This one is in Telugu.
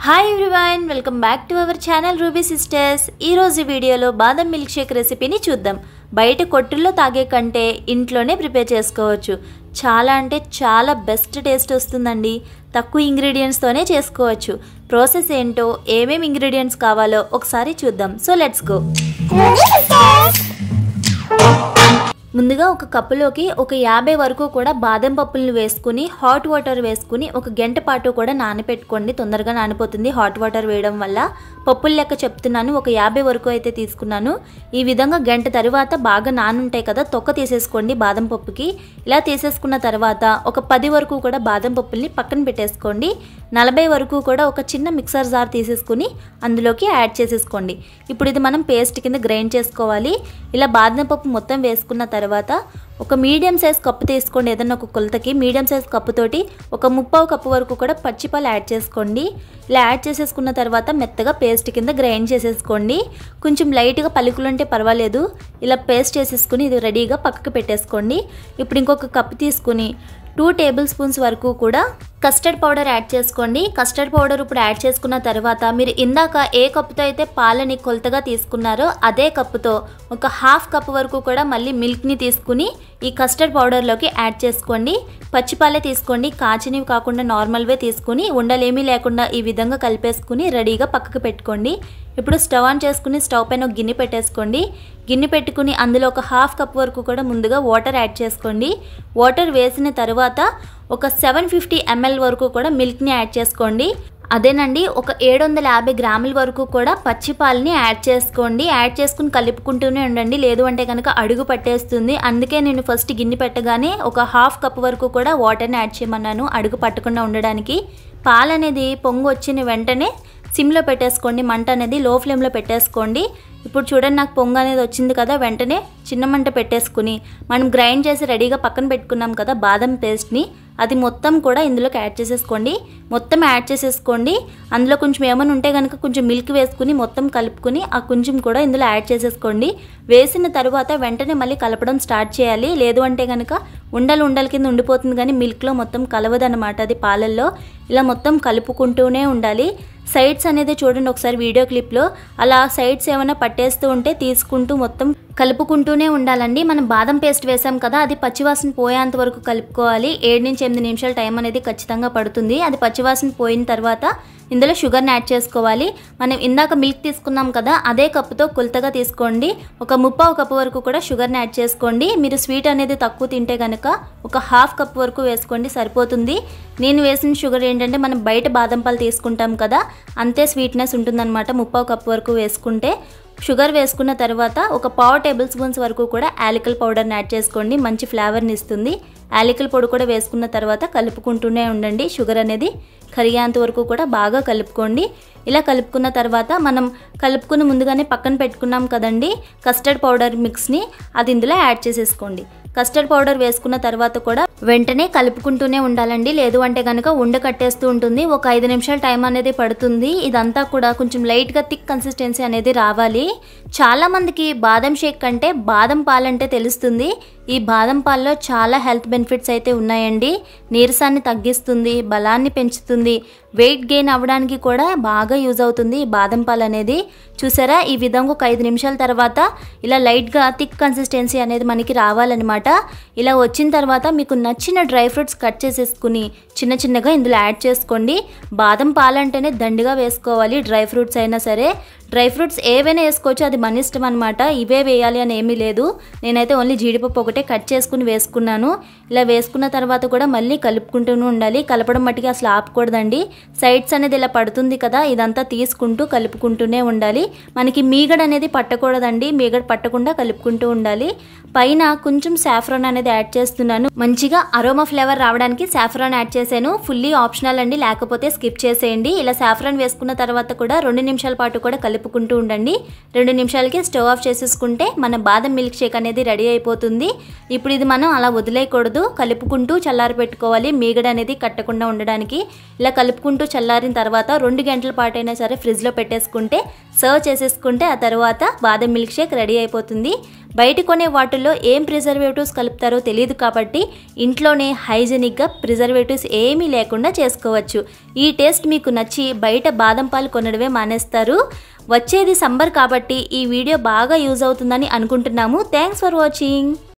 Hi everyone, welcome back to our channel ruby sisters. ఈరోజు వీడియోలో బాదం మిల్క్ షేక్ రెసిపీని చూద్దాం. బయట కొట్టుల్లో తాగే కంటే ఇంట్లోనే ప్రిపేర్ చేసుకోవచ్చు. చాలా అంటే చాలా బెస్ట్ టేస్ట్ వస్తుందండి. తక్కువ ఇంగ్రీడియంట్స్తోనే చేసుకోవచ్చు. ప్రాసెస్ ఏంటో, ఏమేమి ఇంగ్రీడియంట్స్ కావాలో ఒకసారి చూద్దాం. So let's go. ముందుగా ఒక కప్పులోకి ఒక 50 వరకు కూడా బాదం పప్పులను వేసుకుని హాట్ వాటర్ వేసుకుని ఒక గంట పాటు కూడా నానబెట్టుకోండి. తొందరగా నానిపోతుంది హాట్ వాటర్ వేయడం వల్ల. పప్పుల లెక్క చెప్తున్నాను, ఒక 50 వరకు అయితే తీసుకున్నాను. ఈ విధంగా గంట తర్వాత బాగా నానుంటాయి కదా, తొక్క తీసేసుకోండి బాదం పప్పుకి. ఇలా తీసేసుకున్న తర్వాత ఒక 10 వరకు కూడా బాదం పప్పుల్ని పక్కన పెట్టేసుకోండి. 40 వరకు కూడా ఒక చిన్న మిక్సర్ జార్ తీసేసుకుని అందులోకి యాడ్ చేసేసుకోండి. ఇప్పుడు ఇది మనం పేస్ట్ కింద గ్రైండ్ చేసుకోవాలి. ఇలా బాదం పప్పు మొత్తం వేసుకున్న తర్వాత ఒక మీడియం సైజ్ కప్పు తీసుకోండి. ఏదన్నా ఒక కొలతకి మీడియం సైజ్ కప్పుతోటి ఒక 1/2 కప్పు వరకు కూడా పచ్చిపాలు యాడ్ చేసుకోండి. ఇలా యాడ్ చేసేసుకున్న తర్వాత మెత్తగా పేస్ట్ కింద గ్రైండ్ చేసేసుకోండి. కొంచెం లైట్గా పలుకులు ఉంటే పర్వాలేదు. ఇలా పేస్ట్ చేసేసుకుని ఇది రెడీగా పక్కకు పెట్టేసుకోండి. ఇప్పుడు ఇంకొక కప్పు తీసుకుని 2 టేబుల్ స్పూన్స్ వరకు కూడా కస్టర్డ్ పౌడర్ యాడ్ చేసుకోండి. కస్టర్డ్ పౌడర్ ఇప్పుడు యాడ్ చేసుకున్న తర్వాత మీరు ఇందాక ఏ కప్పుతో అయితే పాలని కొలతగా తీసుకున్నారో అదే కప్పుతో ఒక 1/2 కప్పు వరకు కూడా మళ్ళీ మిల్క్ని తీసుకుని ఈ కస్టర్డ్ పౌడర్లోకి యాడ్ చేసుకోండి. పచ్చిపాలే తీసుకోండి, కాచినవి కాకుండా నార్మల్వే తీసుకుని ఉండలేమీ లేకుండా ఈ విధంగా కలిపేసుకుని రెడీగా పక్కకు పెట్టుకోండి. ఇప్పుడు స్టవ్ ఆన్ చేసుకుని స్టవ్ పైన ఒక గిన్నె పెట్టేసుకోండి. గిన్నె పెట్టుకుని అందులో ఒక 1/2 కప్ వరకు కూడా ముందుగా వాటర్ యాడ్ చేసుకోండి. వాటర్ వేసిన తర్వాత ఒక 750 ml వరకు కూడా మిల్క్ని యాడ్ చేసుకోండి. అదేనండి, ఒక 750 గ్రాముల వరకు కూడా పచ్చిపాలని యాడ్ చేసుకోండి. యాడ్ చేసుకుని కలుపుకుంటూనే ఉండండి, లేదు అంటే కనుక అడుగు పట్టేస్తుంది. అందుకే నేను ఫస్ట్ గిన్నె పెట్టగానే ఒక 1/2 కప్ వరకు కూడా వాటర్ని యాడ్ చేయమన్నాను, అడుగు పట్టకుండా ఉండడానికి. పాలు అనేది పొంగు వచ్చిన వెంటనే సిమ్లో పెట్టేసుకోండి, మంట అనేది లో ఫ్లేమ్లో పెట్టేసుకోండి. ఇప్పుడు చూడండి, నాకు పొంగు అనేది వచ్చింది కదా, వెంటనే చిన్న మంట పెట్టేసుకుని మనం గ్రైండ్ చేసి రెడీగా పక్కన పెట్టుకున్నాం కదా బాదం పేస్ట్ని, అది మొత్తం కూడా ఇందులోకి యాడ్ చేసేసుకోండి. మొత్తం యాడ్ చేసేసుకోండి. అందులో కొంచెం ఏమైనా ఉంటే కనుక కొంచెం మిల్క్ వేసుకుని మొత్తం కలుపుకుని ఆ కొంచెం కూడా ఇందులో యాడ్ చేసేసుకోండి. వేసిన తర్వాత వెంటనే మళ్ళీ కలపడం స్టార్ట్ చేయాలి, లేదు అంటే కనుక ఉండలు కింద ఉండిపోతుంది కానీ మిల్క్లో మొత్తం కలవదన్నమాట, అది పాలల్లో. ఇలా మొత్తం కలుపుకుంటూనే ఉండాలి. సైడ్స్ అనేది చూడండి ఒకసారి వీడియో క్లిప్లో, అలా సైడ్స్ ఏమైనా పట్టేస్తూ ఉంటే తీసుకుంటూ మొత్తం కలుపుకుంటూనే ఉండాలండి. మనం బాదం పేస్ట్ వేసాం కదా, అది పచ్చివాసన పోయేంత వరకు కలుపుకోవాలి. 7 నుంచి 8 నిమిషాల టైం అనేది ఖచ్చితంగా పడుతుంది. అది పచ్చివాసన పోయిన తర్వాత ఇందులో షుగర్ని యాడ్ చేసుకోవాలి. మనం ఇందాక మిల్క్ తీసుకున్నాం కదా, అదే కప్పుతో కొలతగా తీసుకోండి. ఒక 1/2 కప్పు వరకు కూడా షుగర్ని యాడ్ చేసుకోండి. మీరు స్వీట్ అనేది తక్కువ తింటే కనుక ఒక 1/2 కప్పు వరకు వేసుకోండి, సరిపోతుంది. నేను వేసిన షుగర్ ఏంటంటే మనం బయట బాదం పాలు తీసుకుంటాం కదా, అంతే స్వీట్నెస్ ఉంటుందన్నమాట. 1/2 కప్పు వరకు వేసుకుంటే షుగర్ వేసుకున్న తర్వాత ఒక 1/2 టేబుల్ స్పూన్స్ వరకు కూడా యాలకుల పౌడర్ని యాడ్ చేసుకోండి, మంచి ఫ్లేవర్ని ఇస్తుంది. యాలకుల పొడి కూడా వేసుకున్న తర్వాత కలుపుకుంటూనే ఉండండి. షుగర్ అనేది కరిగేంత వరకు కూడా బాగా కలుపుకోండి. ఇలా కలుపుకున్న తర్వాత మనం కలుపుకుని ముందుగానే పక్కన పెట్టుకున్నాం కదండి కస్టర్డ్ పౌడర్ మిక్స్ని, అది ఇందులో యాడ్ చేసేసుకోండి. కస్టర్డ్ పౌడర్ వేసుకున్న తర్వాత కూడా వెంటనే కలుపుకుంటూనే ఉండాలండి, లేదు అంటే కనుక ఉండ కట్టేస్తూ ఉంటుంది. ఒక 5 నిమిషాల టైం అనేది పడుతుంది. ఇదంతా కూడా కొంచెం లైట్గా థిక్ కన్సిస్టెన్సీ అనేది రావాలి. చాలామందికి బాదం షేక్ అంటే బాదం పాలంటే తెలుస్తుంది. ఈ బాదం పాల్లో చాలా హెల్త్ బెనిఫిట్స్ అయితే ఉన్నాయండి. నీరసాన్ని తగ్గిస్తుంది, బలాన్ని పెంచుతుంది, వెయిట్ గెయిన్ అవ్వడానికి కూడా బాగా యూజ్ అవుతుంది ఈ బాదం పాలు అనేది. చూసారా, ఈ విధంగా ఒక 5 నిమిషాల తర్వాత ఇలా లైట్గా థిక్ కన్సిస్టెన్సీ అనేది మనకి రావాలన్నమాట. ఇలా వచ్చిన తర్వాత మీకు నచ్చిన డ్రై ఫ్రూట్స్ కట్ చేసేసుకుని చిన్న చిన్నగా ఇందులో యాడ్ చేసుకోండి. బాదం పాలు అంటేనే దండిగా వేసుకోవాలి, డ్రై ఫ్రూట్స్ అయినా సరే. డ్రై ఫ్రూట్స్ ఏవైనా వేసుకోవచ్చు, అది మన ఇష్టం అనమాట. ఇవే వేయాలి అని ఏమీ లేదు. నేనైతే ఓన్లీ జీడిపప్పు ఒకటే కట్ చేసుకుని వేసుకున్నాను. ఇలా వేసుకున్న తర్వాత కూడా మళ్ళీ కలుపుకుంటూనే ఉండాలి. కలపడం మట్టికి అసలు ఆపకూడదండి. సైడ్స్ అనేది ఇలా పడుతుంది కదా, ఇదంతా తీసుకుంటూ కలుపుకుంటూనే ఉండాలి. మనకి మీగడ అనేది పట్టకూడదండి, మీగడ పట్టకుండా కలుపుకుంటూ ఉండాలి. పైన కొంచెం సాఫ్రాన్ అనేది యాడ్ చేస్తున్నాను, మంచిగా అరోమా ఫ్లేవర్ రావడానికి సాఫ్రాన్ యాడ్ చేశాను. ఫుల్లీ ఆప్షనల్ అండి, లేకపోతే స్కిప్ చేసేయండి. ఇలా సాఫ్రాన్ వేసుకున్న తర్వాత కూడా 2 నిమిషాల పాటు కూడా కలుపుకుంటూ ఉండండి. 2 నిమిషాలకి స్టవ్ ఆఫ్ చేసేసుకుంటే మన బాదం మిల్క్ షేక్ అనేది రెడీ అయిపోతుంది. ఇప్పుడు ఇది మనం అలా వదిలేయకూడదు, కలుపుకుంటూ చల్లారి పెట్టుకోవాలి మీగడ అనేది కట్టకుండా ఉండడానికి. ఇలా కలుపుకుంటూ చల్లారిన తర్వాత 2 గంటల పాటు అయినా సరే ఫ్రిడ్జ్లో పెట్టేసుకుంటే సర్వ్ చేసేసుకుంటే ఆ తర్వాత బాదం మిల్క్ షేక్ రెడీ అయిపోతుంది. బయట కొనే వాటిల్లో ఏం ప్రిజర్వేటివ్స్ కలుపుతారో తెలియదు కాబట్టి ఇంట్లోనే హైజెనిక్గా ప్రిజర్వేటివ్స్ ఏమీ లేకుండా చేసుకోవచ్చు. ఈ టేస్ట్ మీకు నచ్చి బయట బాదం పాలు కొనడమే మానేస్తారు. వచ్చేది సమ్మర్ కాబట్టి ఈ వీడియో బాగా యూజ్ అవుతుందని అనుకుంటున్నాము. Thanks for watching.